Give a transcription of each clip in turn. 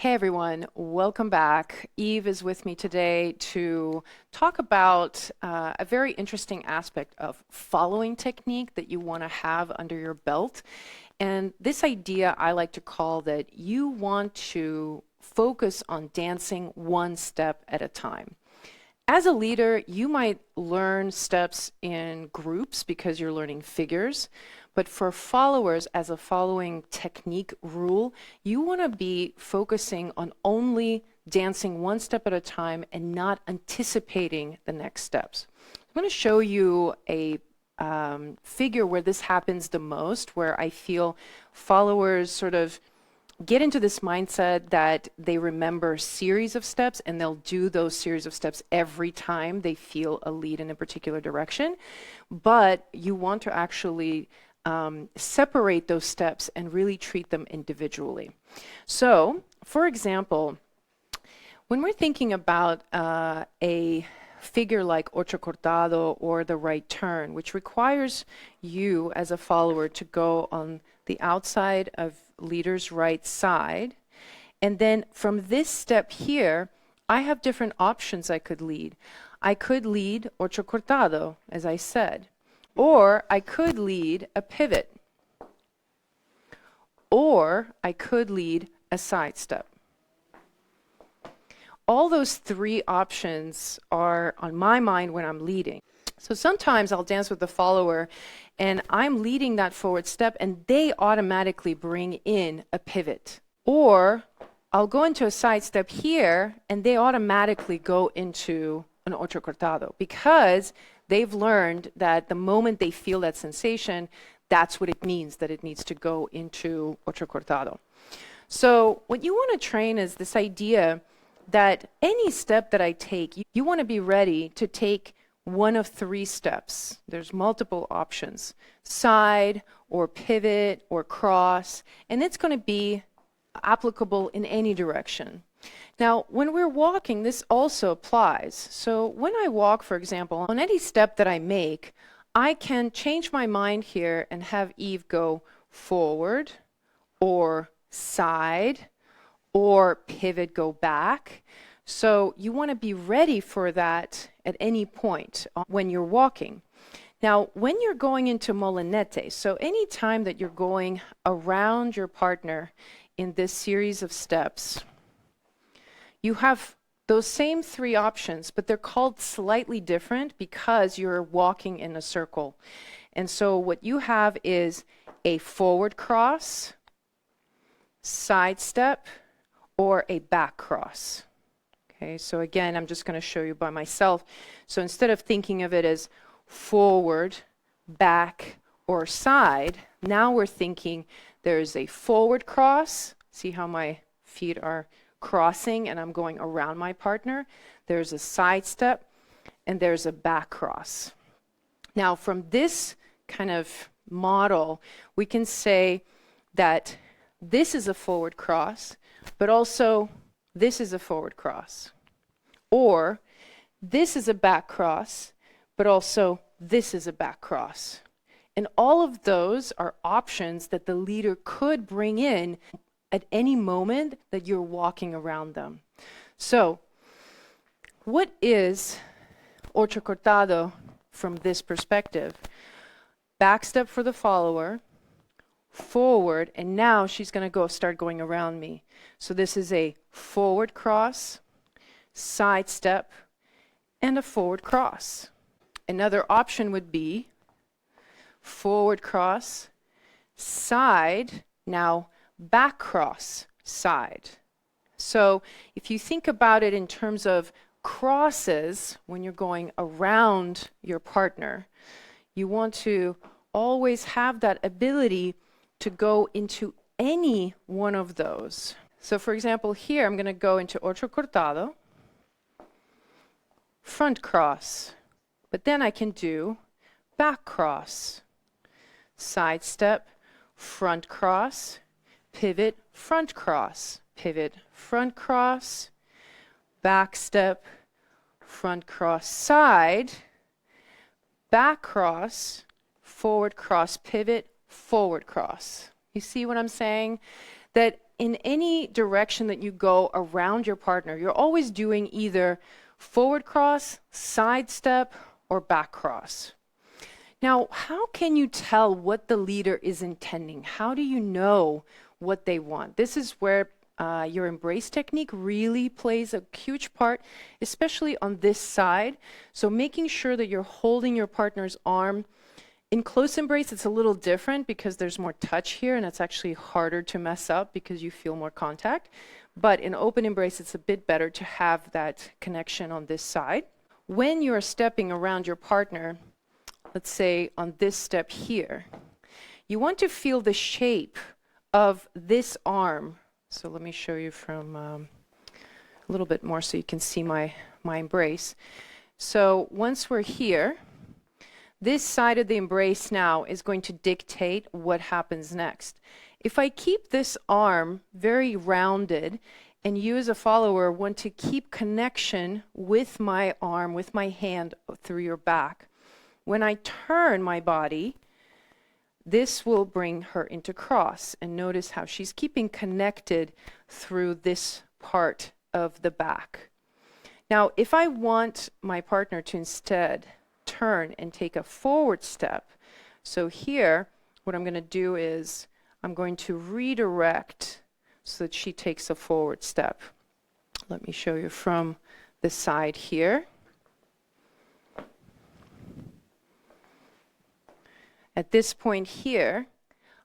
Hey everyone, welcome back. Eve is with me today to talk about a very interesting aspect of following technique that you want to have under your belt. And this idea I like to call that you want to focus on dancing one step at a time. As a leader, you might learn steps in groups because you're learning figures. But for followers, as a following technique rule, you want to be focusing on only dancing one step at a time and not anticipating the next steps. I'm going to show you a figure where this happens the most, where I feel followers sort of get into this mindset that they remember series of steps and they'll do those series of steps every time they feel a lead in a particular direction. But you want to actually separate those steps and really treat them individually. So, for example, when we're thinking about a figure like ocho cortado or the right turn, which requires you as a follower to go on the outside of leader's right side, and then from this step here, I have different options I could lead. I could lead ocho cortado, as I said. Or I could lead a pivot. Or I could lead a side step. All those three options are on my mind when I'm leading. So sometimes I'll dance with the follower and I'm leading that forward step and they automatically bring in a pivot. Or I'll go into a side step here and they automatically go into an ocho cortado because they've learned that the moment they feel that sensation, that's what it means, that it needs to go into ocho cortado. So what you want to train is this idea that any step that I take, you want to be ready to take one of three steps. There's multiple options: side or pivot or cross, and it's going to be applicable in any direction. Now, when we're walking, this also applies. So when I walk, for example, on any step that I make, I can change my mind here and have Eve go forward or side or pivot, go back. So you want to be ready for that at any point when you're walking. Now, when you're going into molinete, so any time that you're going around your partner in this series of steps, you have those same three options, but they're called slightly different because you're walking in a circle. And so what you have is a forward cross, side step, or a back cross. Okay, so again, I'm just going to show you by myself. So instead of thinking of it as forward, back, or side, now we're thinking there's a forward cross. See how my feet are crossing and I'm going around my partner. There's a side step and there's a back cross. Now from this kind of model, we can say that this is a forward cross, but also this is a forward cross. Or this is a back cross, but also this is a back cross. And all of those are options that the leader could bring in at any moment that you're walking around them. So, what is ocho cortado from this perspective? Back step for the follower, forward, and now she's going to start going around me. So this is a forward cross, side step, and a forward cross. Another option would be forward cross, side, now back cross, side. So if you think about it in terms of crosses, when you're going around your partner, you want to always have that ability to go into any one of those. So for example, here I'm going to go into ocho cortado, front cross, but then I can do back cross, side step, front cross, pivot, front cross, pivot, front cross, back step, front cross, side, back cross, forward cross, pivot, forward cross. You see what I'm saying? That in any direction that you go around your partner, you're always doing either forward cross, side step, or back cross. Now, how can you tell what the leader is intending? How do you know what they want? This is where your embrace technique really plays a huge part, especially on this side. So making sure that you're holding your partner's arm. In close embrace, it's a little different because there's more touch here, and it's actually harder to mess up because you feel more contact. But in open embrace, it's a bit better to have that connection on this side. When you're stepping around your partner, let's say on this step here, you want to feel the shape of this arm. So let me show you from a little bit more so you can see my embrace. So once we're here, this side of the embrace now is going to dictate what happens next. If I keep this arm very rounded, and you as a follower want to keep connection with my arm, with my hand through your back, when I turn my body, this will bring her into cross. And notice how she's keeping connected through this part of the back. Now, if I want my partner to instead turn and take a forward step, so here, what I'm going to do is I'm going to redirect so that she takes a forward step. Let me show you from the side here. At this point here,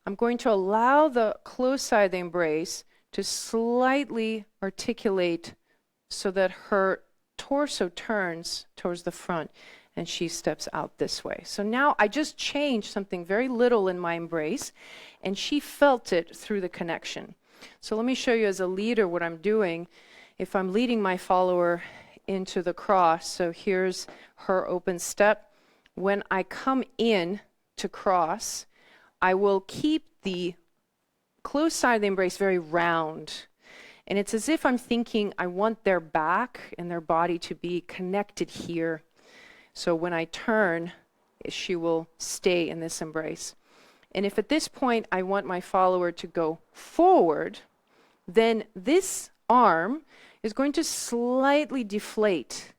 I'm going to allow the close side of the embrace to slightly articulate so that her torso turns towards the front and she steps out this way. So now I just changed something very little in my embrace, and she felt it through the connection. So let me show you as a leader what I'm doing. If I'm leading my follower into the cross, so here's her open step. When I come in to cross, I will keep the close side of the embrace very round. And it's as if I'm thinking I want their back and their body to be connected here. So when I turn, she will stay in this embrace. And if at this point I want my follower to go forward, then this arm is going to slightly deflate.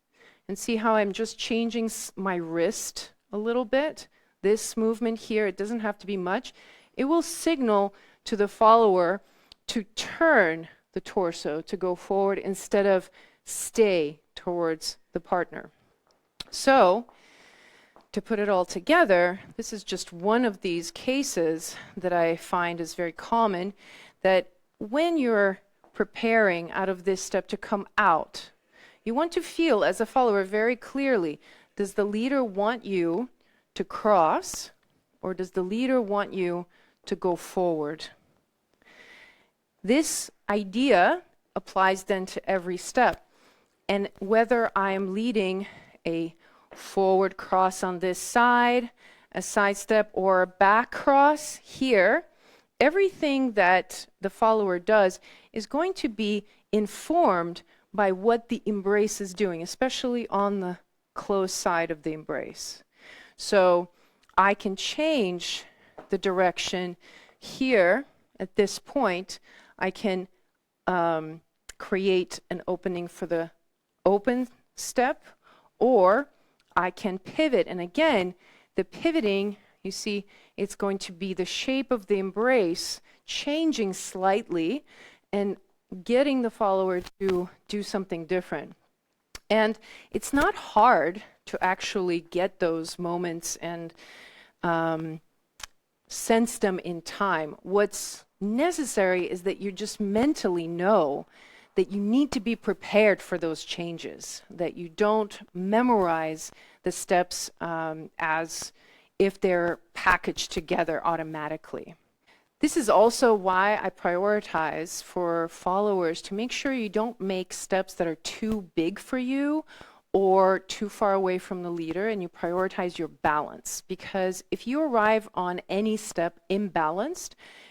And see how I'm just changing my wrist a little bit? This movement here, it doesn't have to be much. It will signal to the follower to turn the torso, to go forward instead of stay towards the partner. So, to put it all together, this is just one of these cases that I find is very common, that when you're preparing out of this step to come out, you want to feel as a follower very clearly, does the leader want you to cross, or does the leader want you to go forward? This idea applies then to every step. And whether I am leading a forward cross on this side, a side step, or a back cross here, everything that the follower does is going to be informed by what the embrace is doing, especially on the close side of the embrace. So I can change the direction here at this point. I can create an opening for the open step, or I can pivot. And again, the pivoting, you see, it's going to be the shape of the embrace changing slightly and getting the follower to do something different. And it's not hard to actually get those moments and sense them in time. What's necessary is that you just mentally know that you need to be prepared for those changes, that you don't memorize the steps as if they're packaged together automatically. This is also why I prioritize for followers to make sure you don't make steps that are too big for you or too far away from the leader, and you prioritize your balance. Because if you arrive on any step imbalanced,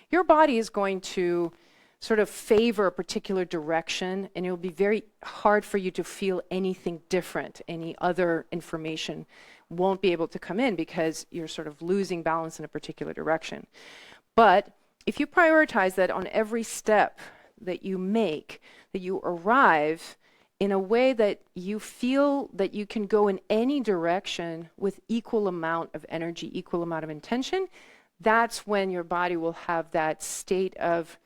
your body is going to sort of favor a particular direction, and it will be very hard for you to feel anything different. Any other information won't be able to come in because you're sort of losing balance in a particular direction. But if you prioritize that on every step that you make, that you arrive in a way that you feel that you can go in any direction with equal amount of energy, equal amount of intention, that's when your body will have that state of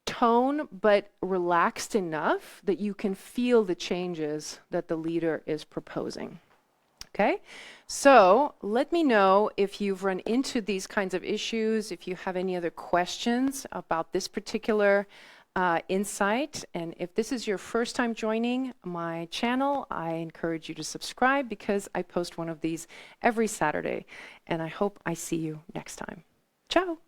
tone, but relaxed enough that you can feel the changes that the leader is proposing. Okay, so let me know if you've run into these kinds of issues, if you have any other questions about this particular insight. And if this is your first time joining my channel, I encourage you to subscribe because I post one of these every Saturday. And I hope I see you next time. Ciao.